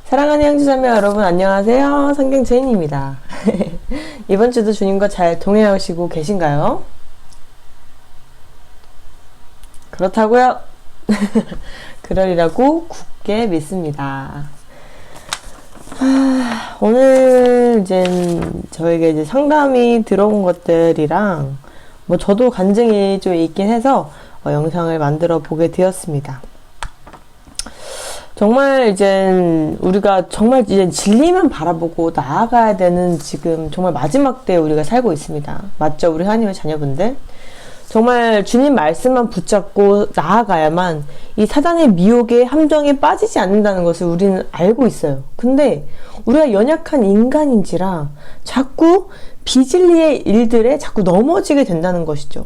사랑하는 형제자매 여러분 안녕하세요. 성경 제인입니다. 이번 주도 주님과 잘 동행하시고 계신가요? 그렇다고요? 그러리라고 굳게 믿습니다. 오늘 저에게 이제 상담이 들어온 것들이랑 저도 간증이 좀 있긴 해서 영상을 만들어 보게 되었습니다. 정말 우리가 정말 진리만 바라보고 나아가야 되는 지금 정말 마지막 때에 우리가 살고 있습니다. 맞죠? 우리 하나님의 자녀분들. 정말 주님 말씀만 붙잡고 나아가야만 이 사단의 미혹에 함정에 빠지지 않는다는 것을 우리는 알고 있어요. 근데 우리가 연약한 인간인지라 자꾸 비진리의 일들에 자꾸 넘어지게 된다는 것이죠.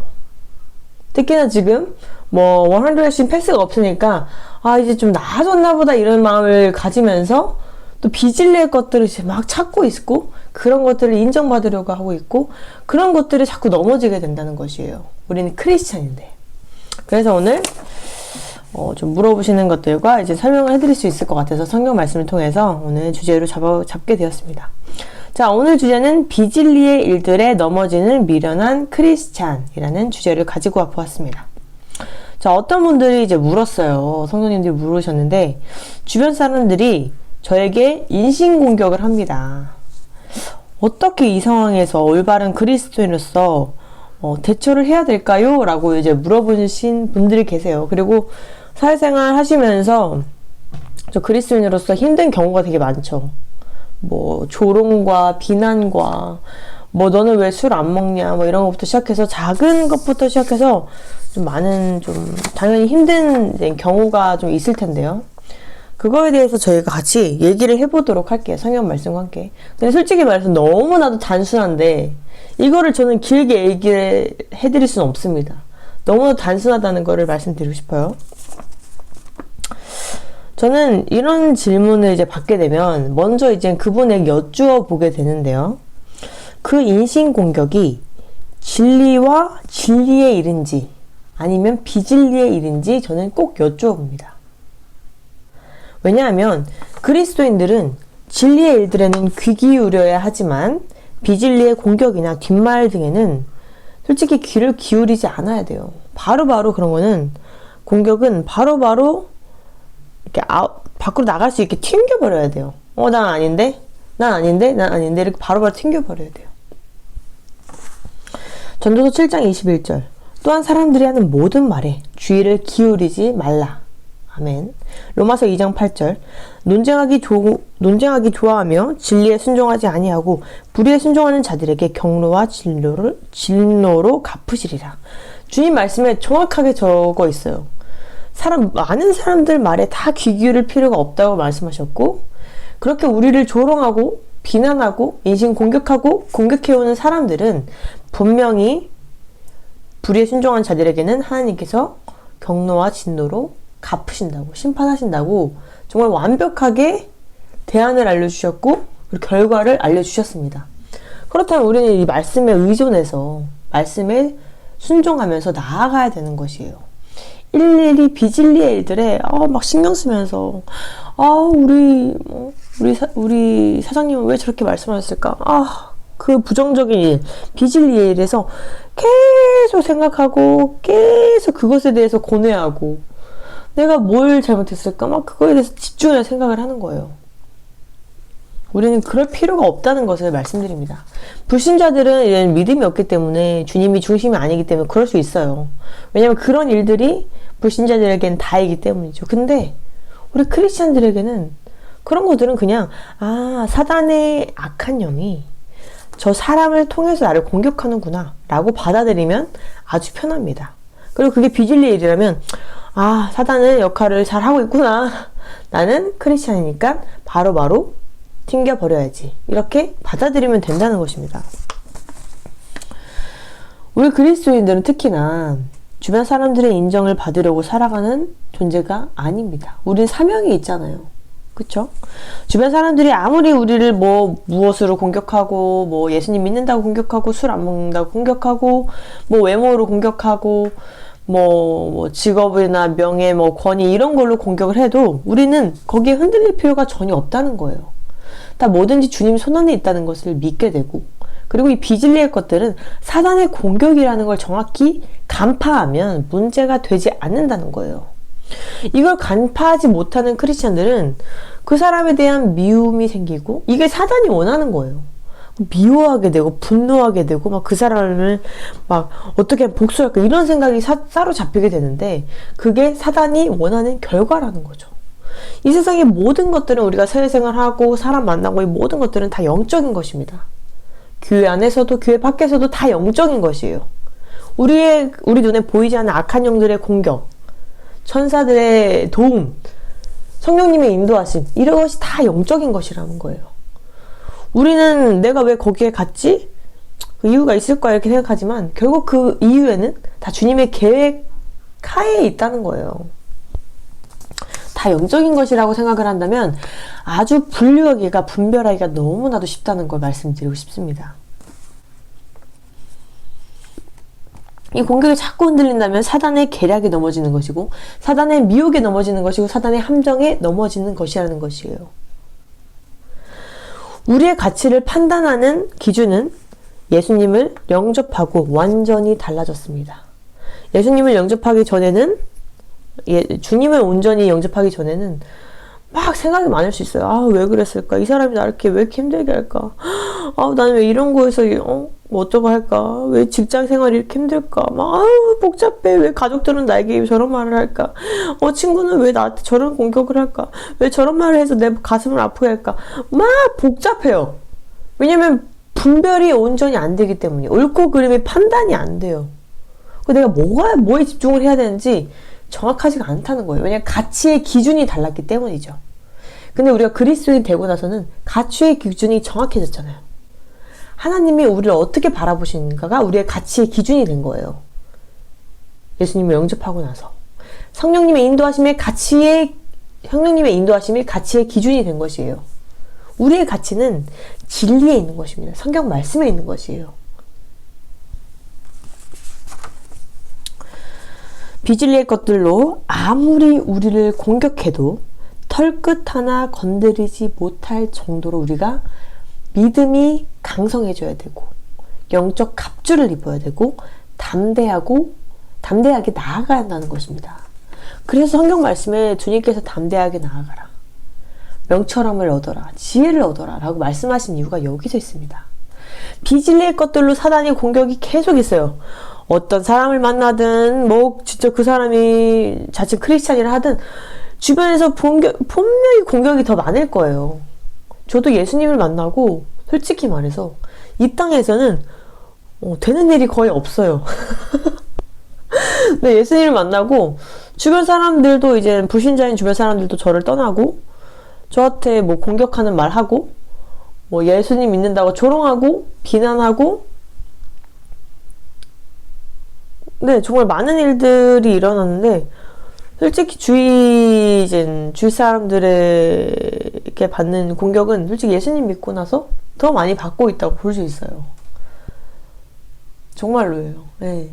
특히나 지금 100신 패스가 없으니까 이제 좀 나아졌나 보다 이런 마음을 가지면서 또 비진리의 것들을 이제 막 찾고 있고 그런 것들을 인정받으려고 하고 있고 그런 것들이 자꾸 넘어지게 된다는 것이에요. 우리는 크리스찬인데. 그래서 오늘 좀 물어보시는 것들과 이제 설명을 해드릴 수 있을 것 같아서 성경 말씀을 통해서 오늘 주제로 잡게 되었습니다. 자, 오늘 주제는 비진리의 일들에 넘어지는 미련한 크리스찬이라는 주제를 가지고 와보았습니다. 자, 어떤 분들이 이제 물었어요. 성도님들이 물으셨는데 주변 사람들이 저에게 인신공격을 합니다. 어떻게 이 상황에서 올바른 그리스도인으로서 대처를 해야 될까요? 라고 이제 물어보신 분들이 계세요. 그리고 사회생활 하시면서 저 그리스도인으로서 힘든 경우가 되게 많죠. 조롱과 비난과 너는 왜 술 안 먹냐 이런 것부터 시작해서 작은 것부터 시작해서 좀 많은 당연히 힘든 경우가 좀 있을 텐데요. 그거에 대해서 저희가 같이 얘기를 해보도록 할게요. 성경 말씀과 함께. 근데 솔직히 말해서 너무나도 단순한데 이거를 저는 길게 얘기를 해드릴 수는 없습니다. 너무 단순하다는 거를 말씀드리고 싶어요. 저는 이런 질문을 이제 받게 되면 먼저 그분에게 여쭈어 보게 되는데요. 그 인신공격이 진리와 진리의 일인지 아니면 비진리의 일인지 저는 꼭 여쭈어 봅니다. 왜냐하면 그리스도인들은 진리의 일들에는 귀 기울여야 하지만 비진리의 공격이나 뒷말 등에는 솔직히 귀를 기울이지 않아야 돼요. 바로바로 그런 거는 공격은 바로바로 이렇게 밖으로 나갈 수 있게 튕겨버려야 돼요. 난 아닌데? 난 아닌데? 난 아닌데? 이렇게 바로바로 튕겨버려야 돼요. 전도서 7장 21절 또한 사람들이 하는 모든 말에 주의를 기울이지 말라. 아멘. 로마서 2장 8절 논쟁하기 좋아하며 진리에 순종하지 아니하고 불의에 순종하는 자들에게 경로와 진노로 갚으시리라. 주님 말씀에 정확하게 적어 있어요. 많은 사람들 말에 다 귀 기울일 필요가 없다고 말씀하셨고 그렇게 우리를 조롱하고 비난하고 인신공격하고 공격해오는 사람들은 분명히 불의에 순종한 자들에게는 하나님께서 경노와 진노로 갚으신다고 심판하신다고 정말 완벽하게 대안을 알려주셨고 그리고 결과를 알려주셨습니다. 그렇다면 우리는 이 말씀에 의존해서 말씀에 순종하면서 나아가야 되는 것이에요. 일일이 비진리의 일들에 막 신경 쓰면서 우리 사장님은 왜 저렇게 말씀하셨을까? 그 부정적인 일, 비진리의 일에서 계속 생각하고 계속 그것에 대해서 고뇌하고 내가 뭘 잘못했을까? 그거에 대해서 집중해서 생각을 하는 거예요. 우리는 그럴 필요가 없다는 것을 말씀드립니다. 불신자들은 이런 믿음이 없기 때문에 주님이 중심이 아니기 때문에 그럴 수 있어요. 왜냐면 그런 일들이 불신자들에게는 다이기 때문이죠. 근데 우리 크리스찬들에게는 그런 것들은 그냥 사단의 악한 영이 저 사람을 통해서 나를 공격하는구나 라고 받아들이면 아주 편합니다. 그리고 그게 비진리의 일이라면 사단은 역할을 잘 하고 있구나. 나는 크리스찬이니까 바로바로 튕겨버려야지. 이렇게 받아들이면 된다는 것입니다. 우리 그리스도인들은 특히나 주변 사람들의 인정을 받으려고 살아가는 존재가 아닙니다. 우린 사명이 있잖아요. 그쵸? 주변 사람들이 아무리 우리를 무엇으로 공격하고 예수님 믿는다고 공격하고 술 안 먹는다고 공격하고 외모로 공격하고 뭐 직업이나 명예, 뭐 권위 이런 걸로 공격을 해도 우리는 거기에 흔들릴 필요가 전혀 없다는 거예요. 다 뭐든지 주님 손 안에 있다는 것을 믿게 되고, 그리고 이 비진리의 것들은 사단의 공격이라는 걸 정확히 간파하면 문제가 되지 않는다는 거예요. 이걸 간파하지 못하는 크리스찬들은 그 사람에 대한 미움이 생기고, 이게 사단이 원하는 거예요. 미워하게 되고 분노하게 되고 막 그 사람을 막 어떻게 복수할까 이런 생각이 사로잡히게 되는데, 그게 사단이 원하는 결과라는 거죠. 이 세상의 모든 것들은, 우리가 사회생활하고 사람 만나고 이 모든 것들은 다 영적인 것입니다. 교회 안에서도 교회 밖에서도 다 영적인 것이에요. 우리 눈에 보이지 않는 악한 영들의 공격, 천사들의 도움, 성령님의 인도하심, 이런 것이 다 영적인 것이라는 거예요. 우리는 내가 왜 거기에 갔지? 그 이유가 있을 거야 이렇게 생각하지만, 결국 그 이유에는 다 주님의 계획 하에 있다는 거예요. 다 영적인 것이라고 생각을 한다면 아주 분별하기가 너무나도 쉽다는 걸 말씀드리고 싶습니다. 이 공격이 자꾸 흔들린다면 사단의 계략에 넘어지는 것이고, 사단의 미혹에 넘어지는 것이고, 사단의 함정에 넘어지는 것이라는 것이에요. 우리의 가치를 판단하는 기준은 예수님을 영접하고 완전히 달라졌습니다. 예수님을 영접하기 전에는, 주님을 온전히 영접하기 전에는 막 생각이 많을 수 있어요. 아, 왜 그랬을까? 이 사람이 나를 왜 이렇게 힘들게 할까? 아, 나는 왜 이런 거에서 뭐 어쩌고 할까? 왜 직장 생활이 이렇게 힘들까? 막 아유 복잡해. 왜 가족들은 나에게 저런 말을 할까? 친구는 왜 나한테 저런 공격을 할까? 왜 저런 말을 해서 내 가슴을 아프게 할까? 막 복잡해요. 왜냐면 분별이 온전히 안 되기 때문에, 옳고 그름의 판단이 안 돼요. 내가 뭐에 집중을 해야 되는지 정확하지가 않다는 거예요. 왜냐하면 가치의 기준이 달랐기 때문이죠. 근데 우리가 그리스도인이 되고 나서는 가치의 기준이 정확해졌잖아요. 하나님이 우리를 어떻게 바라보시는가가 우리의 가치의 기준이 된 거예요. 예수님을 영접하고 나서 성령님의 인도하심이 가치의 기준이 된 것이에요. 우리의 가치는 진리에 있는 것입니다. 성경 말씀에 있는 것이에요. 비진리의 것들로 아무리 우리를 공격해도 털끝 하나 건드리지 못할 정도로 우리가 믿음이 강성해져야 되고, 영적 갑주를 입어야 되고, 담대하게 나아가야 한다는 것입니다. 그래서 성경 말씀에 주님께서 담대하게 나아가라, 명철함을 얻어라, 지혜를 얻어라 라고 말씀하신 이유가 여기서 있습니다. 비진리의 것들로 사단의 공격이 계속 있어요. 어떤 사람을 만나든 진짜 그 사람이 자칫 크리스찬이라 하든 주변에서 분명히 공격이 더 많을 거예요. 저도 예수님을 만나고 솔직히 말해서 이 땅에서는 되는 일이 거의 없어요. 네, 예수님을 만나고 주변 사람들도, 이제 불신자인 주변 사람들도 저를 떠나고 저한테 공격하는 말 하고 예수님 믿는다고 조롱하고 비난하고, 네, 정말 많은 일들이 일어났는데, 솔직히 주위 사람들에게 받는 공격은 솔직히 예수님 믿고 나서 더 많이 받고 있다고 볼 수 있어요. 정말로예요. 네.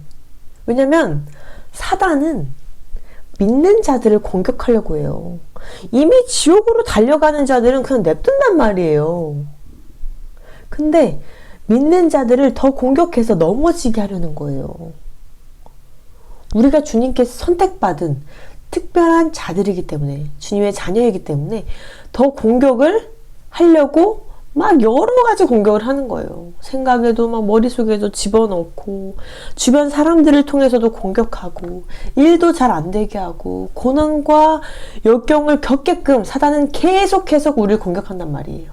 왜냐면 사단은 믿는 자들을 공격하려고 해요. 이미 지옥으로 달려가는 자들은 그냥 냅둔단 말이에요. 근데 믿는 자들을 더 공격해서 넘어지게 하려는 거예요. 우리가 주님께서 선택받은 특별한 자들이기 때문에, 주님의 자녀이기 때문에 더 공격을 하려고 막 여러 가지 공격을 하는 거예요. 생각에도 막 머릿속에도 집어넣고, 주변 사람들을 통해서도 공격하고, 일도 잘 안 되게 하고, 고난과 역경을 겪게끔 사단은 계속해서 우리를 공격한단 말이에요.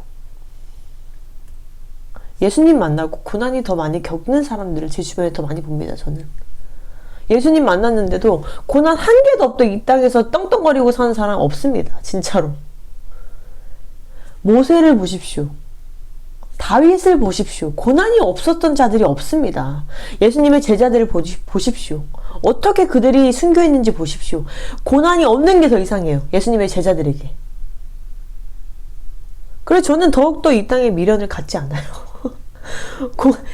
예수님 만나고 고난이 더 많이 겪는 사람들을 제 주변에 더 많이 봅니다, 저는. 예수님 만났는데도 고난 한 개도 없다 이 땅에서 떵떵거리고 사는 사람 없습니다. 진짜로. 모세를 보십시오. 다윗을 보십시오. 고난이 없었던 자들이 없습니다. 예수님의 제자들을 보십시오. 어떻게 그들이 순교했는지 보십시오. 고난이 없는 게 더 이상해요. 예수님의 제자들에게. 그래서 저는 더욱더 이 땅에 미련을 갖지 않아요.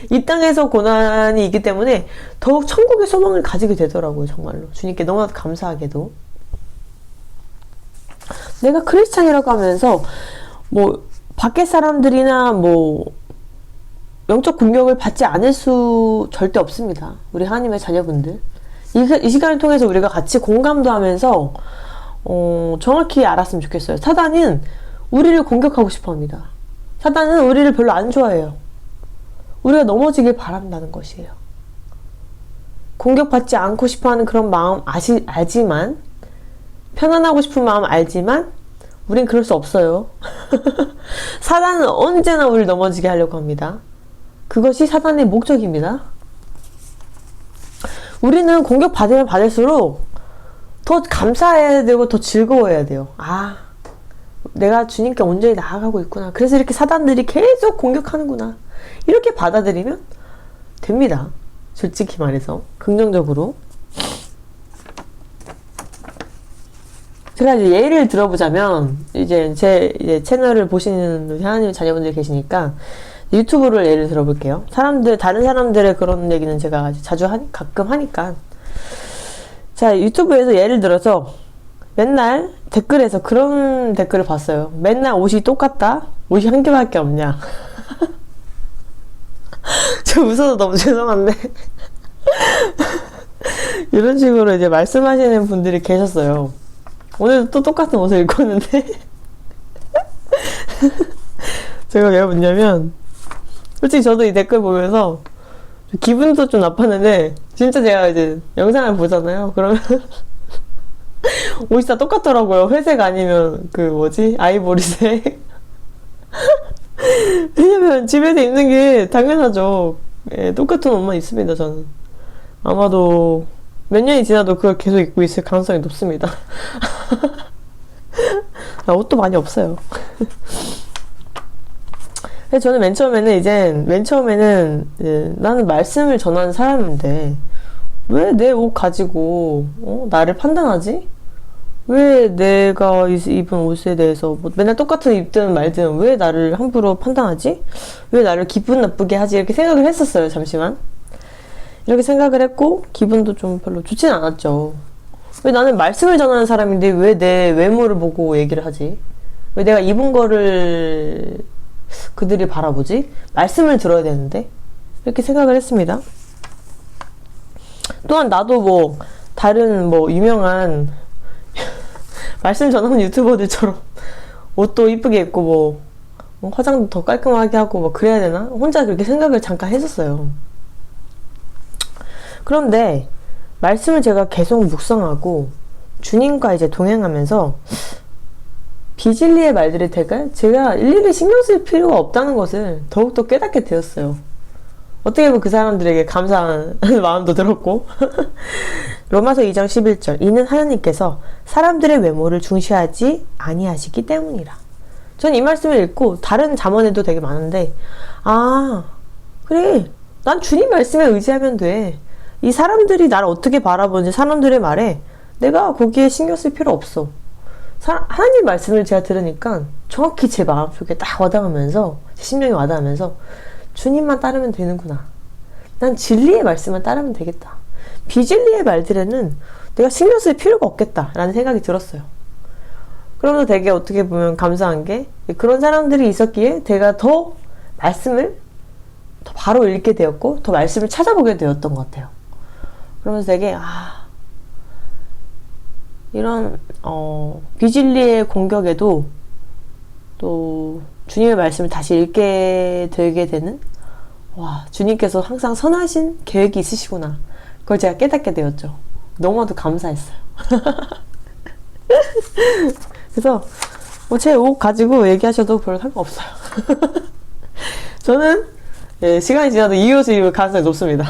이 땅에서 고난이 있기 때문에 더욱 천국의 소망을 가지게 되더라고요. 정말로 주님께 너무나도 감사하게도 내가 크리스찬이라고 하면서 뭐 밖에 사람들이나 뭐 영적 공격을 받지 않을 수 절대 없습니다. 우리 하나님의 자녀분들 이 시간을 통해서 우리가 같이 공감도 하면서 정확히 알았으면 좋겠어요. 사단은 우리를 공격하고 싶어 합니다. 사단은 우리를 별로 안 좋아해요. 우리가 넘어지길 바란다는 것이에요. 공격받지 않고 싶어하는 그런 마음 알지만, 편안하고 싶은 마음 알지만 우린 그럴 수 없어요. 사단은 언제나 우리를 넘어지게 하려고 합니다. 그것이 사단의 목적입니다. 우리는 공격받으면 받을수록 더 감사해야 되고 더 즐거워해야 돼요. 아, 내가 주님께 온전히 나아가고 있구나. 그래서 이렇게 사단들이 계속 공격하는구나. 이렇게 받아들이면 됩니다. 솔직히 말해서 긍정적으로. 제가 이제 예를 들어보자면 이제 제 채널을 보시는 하나님 자녀분들 계시니까 유튜브를 예를 들어볼게요. 다른 사람들의 그런 얘기는 제가 자주 가끔 하니까. 자, 유튜브에서 예를 들어서 맨날 댓글에서 그런 댓글을 봤어요. 맨날 옷이 똑같다? 옷이 한 개밖에 없냐? 저 웃어서 너무 죄송한데. 이런 식으로 이제 말씀하시는 분들이 계셨어요. 오늘도 또 똑같은 옷을 입고 있는데. 제가 왜 웃냐면, 솔직히 저도 이 댓글 보면서 기분도 좀 나빴는데, 진짜 제가 이제 영상을 보잖아요. 그러면 옷이 다 똑같더라고요. 회색 아니면 아이보리색. 왜냐면 집에서 입는 게 당연하죠. 예, 똑같은 옷만 입습니다. 저는 아마도 몇 년이 지나도 그걸 계속 입고 있을 가능성이 높습니다. 옷도 많이 없어요. 저는 맨 처음에는 나는 말씀을 전하는 사람인데 왜 내 옷 가지고 나를 판단하지? 왜 내가 입은 옷에 대해서 맨날 똑같은 입든 말든 왜 나를 함부로 판단하지? 왜 나를 기분 나쁘게 하지? 이렇게 생각을 했었어요. 잠시만. 이렇게 생각을 했고 기분도 좀 별로 좋진 않았죠. 왜 나는 말씀을 전하는 사람인데 왜 내 외모를 보고 얘기를 하지? 왜 내가 입은 거를 그들이 바라보지? 말씀을 들어야 되는데? 이렇게 생각을 했습니다. 또한 나도 다른 유명한 말씀 전하는 유튜버들처럼 옷도 이쁘게 입고 화장도 더 깔끔하게 하고 그래야 되나? 혼자 그렇게 생각을 잠깐 했었어요. 그런데 말씀을 제가 계속 묵상하고 주님과 이제 동행하면서 비진리의 말들을 제가 일일이 신경 쓸 필요가 없다는 것을 더욱더 깨닫게 되었어요. 어떻게 보면 그 사람들에게 감사한 마음도 들었고. 로마서 2장 11절 이는 하나님께서 사람들의 외모를 중시하지 아니하시기 때문이라. 전 이 말씀을 읽고 다른 잠언에도 되게 많은데 그래, 난 주님 말씀에 의지하면 돼. 이 사람들이 나를 어떻게 바라보는지 사람들의 말에 내가 거기에 신경 쓸 필요 없어. 하나님 말씀을 제가 들으니까 정확히 제 마음속에 딱 와닿으면서 제 심령에 와닿으면서 주님만 따르면 되는구나. 난 진리의 말씀만 따르면 되겠다. 비진리의 말들에는 내가 신경 쓸 필요가 없겠다 라는 생각이 들었어요. 그러면서 되게 어떻게 보면 감사한 게 그런 사람들이 있었기에 제가 더 말씀을 더 바로 읽게 되었고 더 말씀을 찾아보게 되었던 것 같아요. 그러면서 되게 이런 비진리의 공격에도 또 주님의 말씀을 다시 읽게 되게 되는 주님께서 항상 선하신 계획이 있으시구나. 그걸 제가 깨닫게 되었죠. 너무나도 감사했어요. 그래서 제 옷 가지고 얘기하셔도 별로 상관없어요. 저는 시간이 지나도 이 옷을 입을 가능성이 높습니다.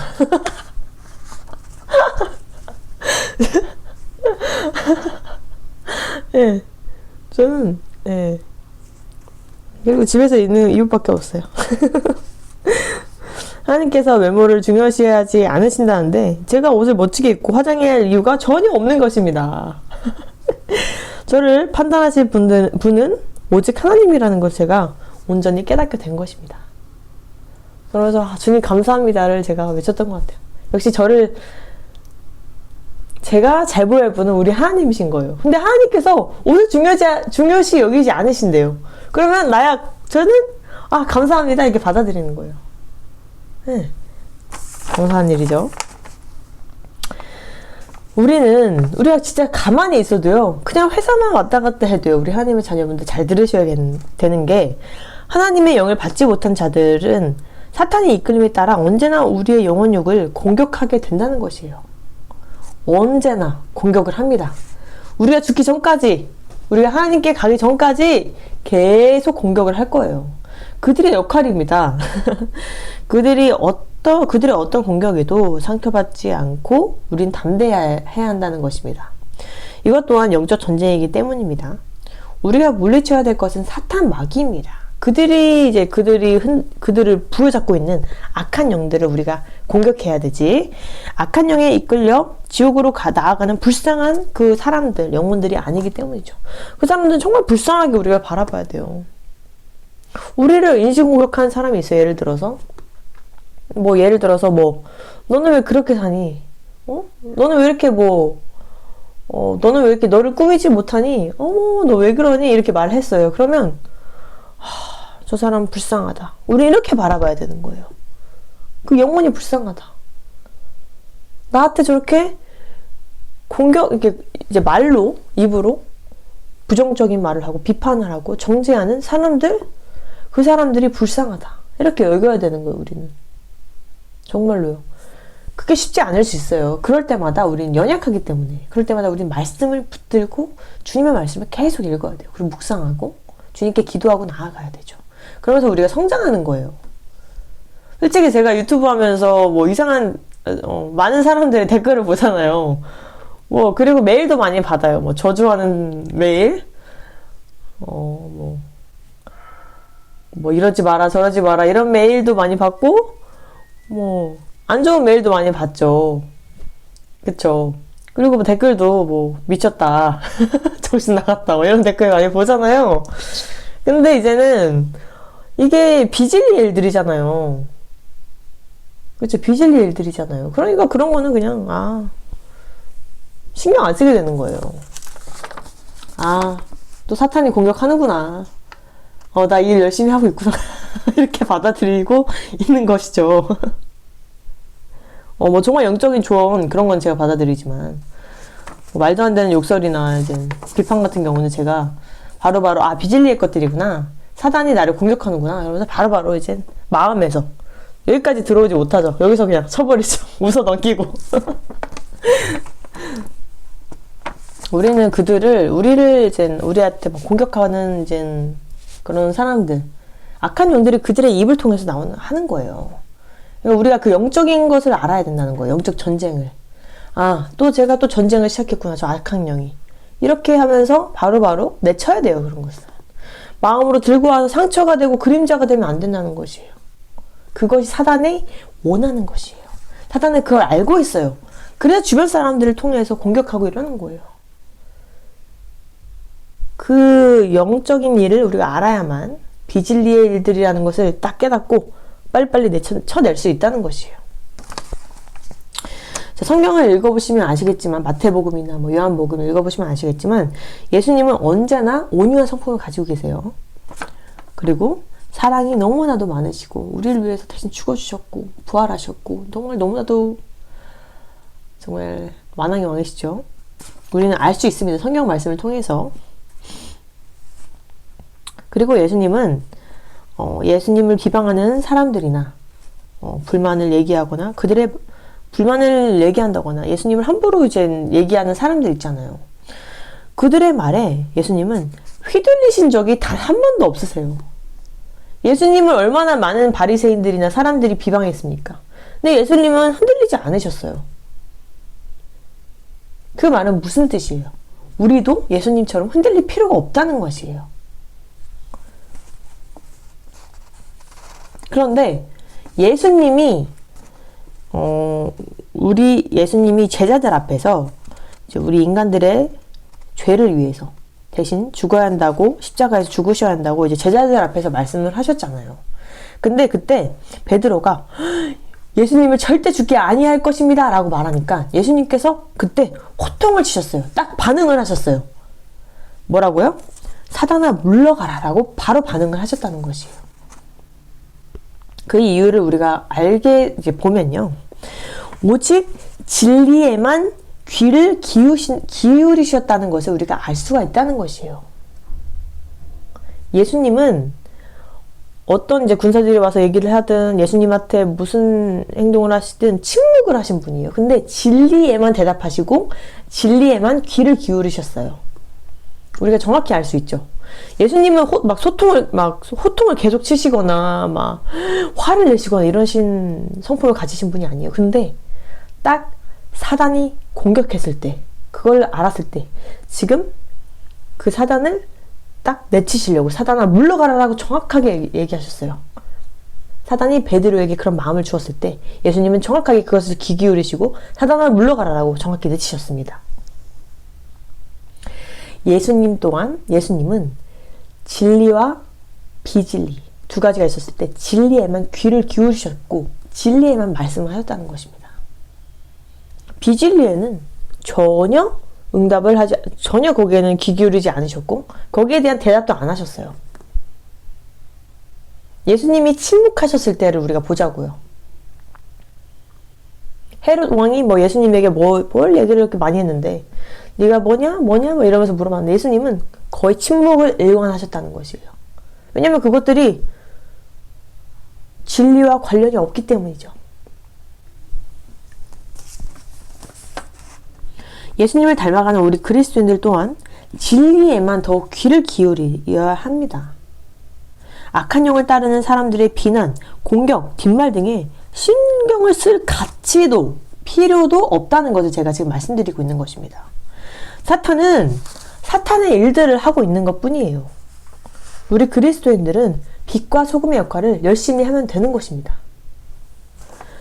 저는 그리고 집에서 입는 이 옷밖에 없어요. 하나님께서 외모를 중요시하지 않으신다는데 제가 옷을 멋지게 입고 화장해야 할 이유가 전혀 없는 것입니다. 저를 판단하실 분은 오직 하나님이라는 걸 제가 온전히 깨닫게 된 것입니다. 그러면서 주님 감사합니다를 제가 외쳤던 것 같아요. 역시 제가 잘 보여야 분은 우리 하나님이신 거예요. 근데 하나님께서 옷을 중요시 여기지 않으신대요. 그러면 저는 감사합니다 이렇게 받아들이는 거예요. 네. 감사한 일이죠. 우리가 진짜 가만히 있어도요, 그냥 회사만 왔다 갔다 해도요, 우리 하나님의 자녀분들 잘 들으셔야 되는 게, 하나님의 영을 받지 못한 자들은 사탄의 이끌림에 따라 언제나 우리의 영혼육을 공격하게 된다는 것이에요. 언제나 공격을 합니다. 우리가 죽기 전까지, 우리가 하나님께 가기 전까지 계속 공격을 할 거예요. 그들의 역할입니다. 그들의 어떤 공격에도 상처받지 않고 우린 담대해야 한다는 것입니다. 이것 또한 영적 전쟁이기 때문입니다. 우리가 물리쳐야 될 것은 사탄 마귀입니다. 그들을 부여잡고 있는 악한 영들을 우리가 공격해야 되지. 악한 영에 이끌려 지옥으로 나아가는 불쌍한 그 사람들, 영혼들이 아니기 때문이죠. 그 사람들은 정말 불쌍하게 우리가 바라봐야 돼요. 우리를 인신공격한 사람이 있어요. 예를 들어서 너는 왜 그렇게 사니? 너는 왜 이렇게 너는 왜 이렇게 너를 꾸미지 못하니? 너 왜 그러니? 이렇게 말했어요. 그러면 저 사람 불쌍하다. 우리 이렇게 바라봐야 되는 거예요. 그 영혼이 불쌍하다. 나한테 저렇게 이렇게 이제 입으로 부정적인 말을 하고 비판을 하고 정죄하는 그 사람들이 불쌍하다. 이렇게 여겨야 되는 거예요, 우리는. 정말로요. 그게 쉽지 않을 수 있어요. 그럴 때마다 우리는 연약하기 때문에. 그럴 때마다 우리는 말씀을 붙들고 주님의 말씀을 계속 읽어야 돼요. 그리고 묵상하고 주님께 기도하고 나아가야 되죠. 그러면서 우리가 성장하는 거예요. 솔직히 제가 유튜브 하면서 이상한 많은 사람들의 댓글을 보잖아요. 그리고 메일도 많이 받아요. 저주하는 메일, 이러지 마라 저러지 마라 이런 메일도 많이 받고, 안 좋은 메일도 많이 받죠. 그쵸? 그리고 댓글도 미쳤다 정신 나갔다 이런 댓글 많이 보잖아요. 근데 이제는 이게 비진리 일들이잖아요. 그쵸? 비진리 일들이잖아요. 그러니까 그런 거는 그냥 신경 안 쓰게 되는 거예요. 또 사탄이 공격하는구나. 나 일 열심히 하고 있구나. 이렇게 받아들이고 있는 것이죠. 정말 영적인 조언, 그런 건 제가 받아들이지만, 말도 안 되는 욕설이나 이제 비판 같은 경우는 제가 바로바로, 비진리의 것들이구나. 사단이 나를 공격하는구나. 이러면서 바로바로 이제 마음에서 여기까지 들어오지 못하죠. 여기서 그냥 쳐버리죠. 웃어 넘기고. 우리는 우리한테 공격하는 그런 사람들, 악한 영들이 그들의 입을 통해서 하는 거예요. 그러니까 우리가 그 영적인 것을 알아야 된다는 거예요. 영적 전쟁을. 제가 또 전쟁을 시작했구나. 저 악한 영이. 이렇게 하면서 바로바로 내쳐야 돼요. 그런 것을. 마음으로 들고 와서 상처가 되고 그림자가 되면 안 된다는 것이에요. 그것이 사단이 원하는 것이에요. 사단은 그걸 알고 있어요. 그래서 주변 사람들을 통해서 공격하고 이러는 거예요. 그 영적인 일을 우리가 알아야만 비진리의 일들이라는 것을 딱 깨닫고 빨리빨리 쳐낼 수 있다는 것이에요. 자, 성경을 읽어보시면 아시겠지만, 마태복음이나 요한복음 읽어보시면 아시겠지만, 예수님은 언제나 온유한 성품을 가지고 계세요. 그리고 사랑이 너무나도 많으시고 우리를 위해서 대신 죽어주셨고 부활하셨고 너무나도 정말 만왕의 왕이시죠. 우리는 알 수 있습니다. 성경 말씀을 통해서. 그리고 예수님은 예수님을 비방하는 사람들이나 불만을 얘기하거나 그들의 불만을 얘기한다거나 예수님을 함부로 이제 얘기하는 사람들 있잖아요. 그들의 말에 예수님은 휘둘리신 적이 단 한 번도 없으세요. 예수님을 얼마나 많은 바리새인들이나 사람들이 비방했습니까? 근데 예수님은 흔들리지 않으셨어요. 그 말은 무슨 뜻이에요? 우리도 예수님처럼 흔들릴 필요가 없다는 것이에요. 그런데 예수님이 예수님이 제자들 앞에서 이제 우리 인간들의 죄를 위해서 대신 죽어야 한다고, 십자가에서 죽으셔야 한다고 이제 제자들 앞에서 말씀을 하셨잖아요. 근데 그때 베드로가 예수님을 절대 죽게 아니할 것입니다 라고 말하니까 예수님께서 그때 호통을 치셨어요. 딱 반응을 하셨어요. 뭐라고요? 사단아 물러가라 라고 바로 반응을 하셨다는 것이에요. 그 이유를 우리가 알게 이제 보면요. 오직 진리에만 귀를 기울이셨다는 것을 우리가 알 수가 있다는 것이에요. 예수님은 어떤 이제 군사들이 와서 얘기를 하든 예수님한테 무슨 행동을 하시든 침묵을 하신 분이에요. 근데 진리에만 대답하시고 진리에만 귀를 기울이셨어요. 우리가 정확히 알 수 있죠. 예수님은 호통을 계속 치시거나 막 화를 내시거나 이러신 성품을 가지신 분이 아니에요. 근데 딱 사단이 공격했을 때, 그걸 알았을 때, 지금 그 사단을 딱 내치시려고 사단아 물러가라라고 정확하게 얘기하셨어요. 사단이 베드로에게 그런 마음을 주었을 때 예수님은 정확하게 그것을 귀 기울이시고 사단아 물러가라라고 정확히 내치셨습니다. 예수님은 진리와 비진리 두 가지가 있었을 때 진리에만 귀를 기울이셨고 진리에만 말씀을 하셨다는 것입니다. 비진리에는 전혀 전혀 거기에는 귀 기울이지 않으셨고 거기에 대한 대답도 안 하셨어요. 예수님이 침묵하셨을 때를 우리가 보자고요. 헤롯 왕이 예수님에게 뭘 얘기를 이렇게 많이 했는데 네가 뭐냐 이러면서 물어봤는데 예수님은 거의 침묵을 일관하셨다는 것이에요. 왜냐하면 그것들이 진리와 관련이 없기 때문이죠. 예수님을 닮아가는 우리 그리스도인들 또한 진리에만 더 귀를 기울여야 합니다. 악한 영을 따르는 사람들의 비난, 공격, 뒷말 등에 신경을 쓸 가치도 필요도 없다는 것을 제가 지금 말씀드리고 있는 것입니다. 사탄은 사탄의 일들을 하고 있는 것 뿐이에요. 우리 그리스도인들은 빛과 소금의 역할을 열심히 하면 되는 것입니다.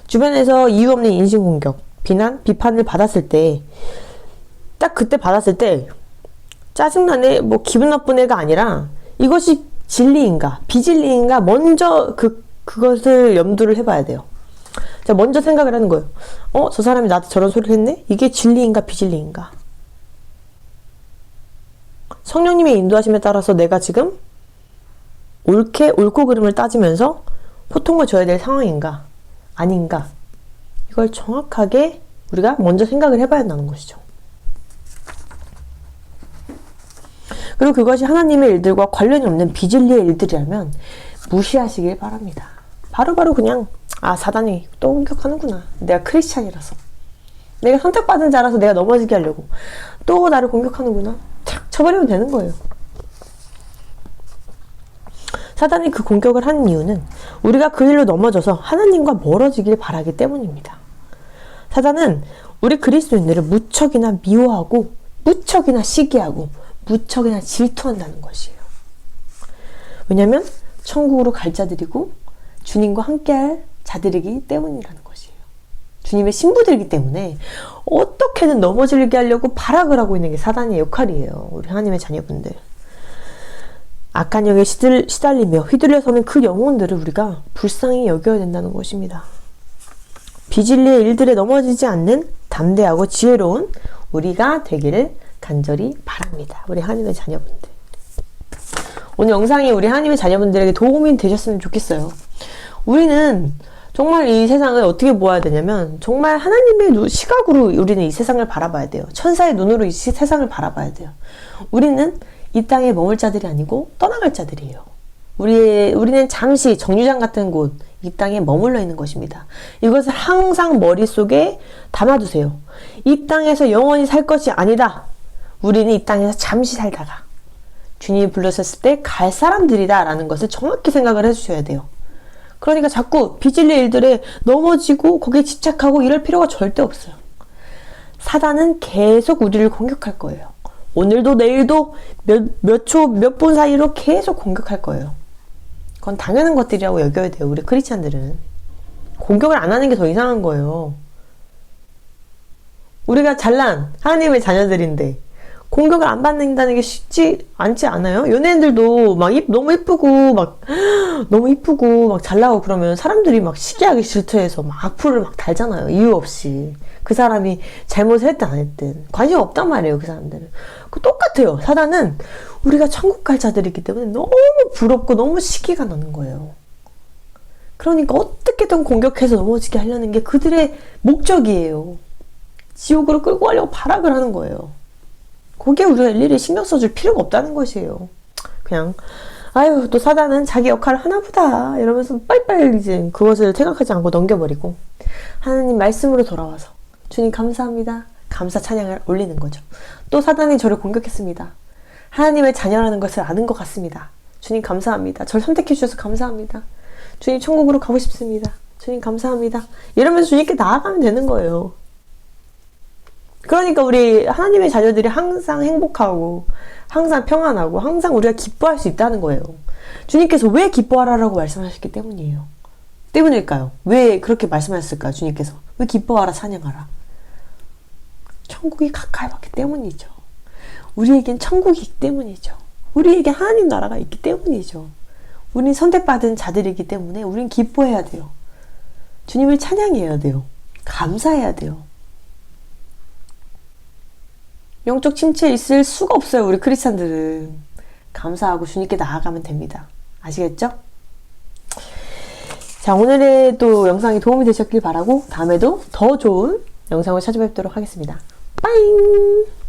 주변에서 이유 없는 인신공격, 비난, 비판을 받았을 때 딱 그때 받았을 때 짜증나네, 기분 나쁜 애가 아니라 이것이 진리인가 비진리인가 먼저 그것을 염두를 해봐야 돼요. 자, 먼저 생각을 하는 거예요. 저 사람이 나한테 저런 소리를 했네? 이게 진리인가 비진리인가? 성령님의 인도하심에 따라서 내가 지금 옳고 그름을 따지면서 호통을 줘야 될 상황인가 아닌가, 이걸 정확하게 우리가 먼저 생각을 해봐야 한다는 것이죠. 그리고 그것이 하나님의 일들과 관련이 없는 비진리의 일들이라면 무시하시길 바랍니다. 바로바로 그냥 사단이 또 공격하는구나, 내가 크리스찬이라서, 내가 선택받은 자라서 내가 넘어지게 하려고 또 나를 공격하는구나, 탁 쳐버리면 되는 거예요. 사단이 그 공격을 하는 이유는 우리가 그 일로 넘어져서 하나님과 멀어지길 바라기 때문입니다. 사단은 우리 그리스도인들을 무척이나 미워하고 무척이나 시기하고 무척이나 질투한다는 것이에요. 왜냐하면 천국으로 갈 자들이고 주님과 함께할 자들이기 때문이라는 것이에요. 주님의 신부들이기 때문에 어떻게든 넘어지게 하려고 발악을 하고 있는 게 사단의 역할이에요. 우리 하나님의 자녀분들. 악한 영에 시달리며 휘둘려서는 그 영혼들을 우리가 불쌍히 여겨야 된다는 것입니다. 비진리의 일들에 넘어지지 않는 담대하고 지혜로운 우리가 되기를 간절히 바랍니다. 우리 하나님의 자녀분들. 오늘 영상이 우리 하나님의 자녀분들에게 도움이 되셨으면 좋겠어요. 우리는 정말 이 세상을 어떻게 보아야 되냐면 정말 하나님의 시각으로 우리는 이 세상을 바라봐야 돼요. 천사의 눈으로 이 세상을 바라봐야 돼요. 우리는 이 땅에 머물 자들이 아니고 떠나갈 자들이에요. 우리는 잠시 정류장 같은 곳, 이 땅에 머물러 있는 것입니다. 이것을 항상 머릿속에 담아두세요. 이 땅에서 영원히 살 것이 아니다. 우리는 이 땅에서 잠시 살다가 주님이 불러셨을 때 갈 사람들이다 라는 것을 정확히 생각을 해주셔야 돼요. 그러니까 자꾸 비진리 일들에 넘어지고 거기에 집착하고 이럴 필요가 절대 없어요. 사단은 계속 우리를 공격할 거예요. 오늘도 내일도 몇 초, 몇 분 사이로 계속 공격할 거예요. 그건 당연한 것들이라고 여겨야 돼요. 우리 크리스찬들은. 공격을 안 하는 게 더 이상한 거예요. 우리가 잘난 하나님의 자녀들인데 공격을 안 받는다는 게 쉽지 않지 않아요? 연예인들도 막 너무 이쁘고 막 너무 이쁘고 막 잘나고 그러면 사람들이 막 시기하기 질투해서 막 악플을 막 달잖아요. 이유 없이. 그 사람이 잘못을 했든 안 했든 관심 없단 말이에요. 그 사람들은. 그 똑같아요. 사단은 우리가 천국 갈 자들이기 때문에 너무 부럽고 너무 시기가 나는 거예요. 그러니까 어떻게든 공격해서 넘어지게 하려는 게 그들의 목적이에요. 지옥으로 끌고 가려고 발악을 하는 거예요. 거기에 우리가 일일이 신경 써줄 필요가 없다는 것이에요. 그냥 아유 또 사단은 자기 역할을 하나보다 이러면서 빨리빨리 이제 그것을 생각하지 않고 넘겨버리고 하나님 말씀으로 돌아와서 주님 감사합니다. 감사 찬양을 올리는 거죠. 또 사단이 저를 공격했습니다. 하나님의 자녀라는 것을 아는 것 같습니다. 주님 감사합니다. 저를 선택해 주셔서 감사합니다. 주님 천국으로 가고 싶습니다. 주님 감사합니다. 이러면서 주님께 나아가면 되는 거예요. 그러니까 우리 하나님의 자녀들이 항상 행복하고 항상 평안하고 항상 우리가 기뻐할 수 있다는 거예요. 주님께서 왜 기뻐하라라고 말씀하셨기 때문이에요. 때문일까요? 왜 그렇게 말씀하셨을까요? 주님께서 왜 기뻐하라 찬양하라. 천국이 가까이 왔기 때문이죠. 우리에겐 천국이 있기 때문이죠. 우리에게 하나님 나라가 있기 때문이죠. 우린 선택받은 자들이기 때문에 우린 기뻐해야 돼요. 주님을 찬양해야 돼요. 감사해야 돼요. 영적 침체에 있을 수가 없어요. 우리 크리스찬들은. 감사하고 주님께 나아가면 됩니다. 아시겠죠? 자, 오늘의 또 영상이 도움이 되셨길 바라고 다음에도 더 좋은 영상을 찾아뵙도록 하겠습니다. 빠잉!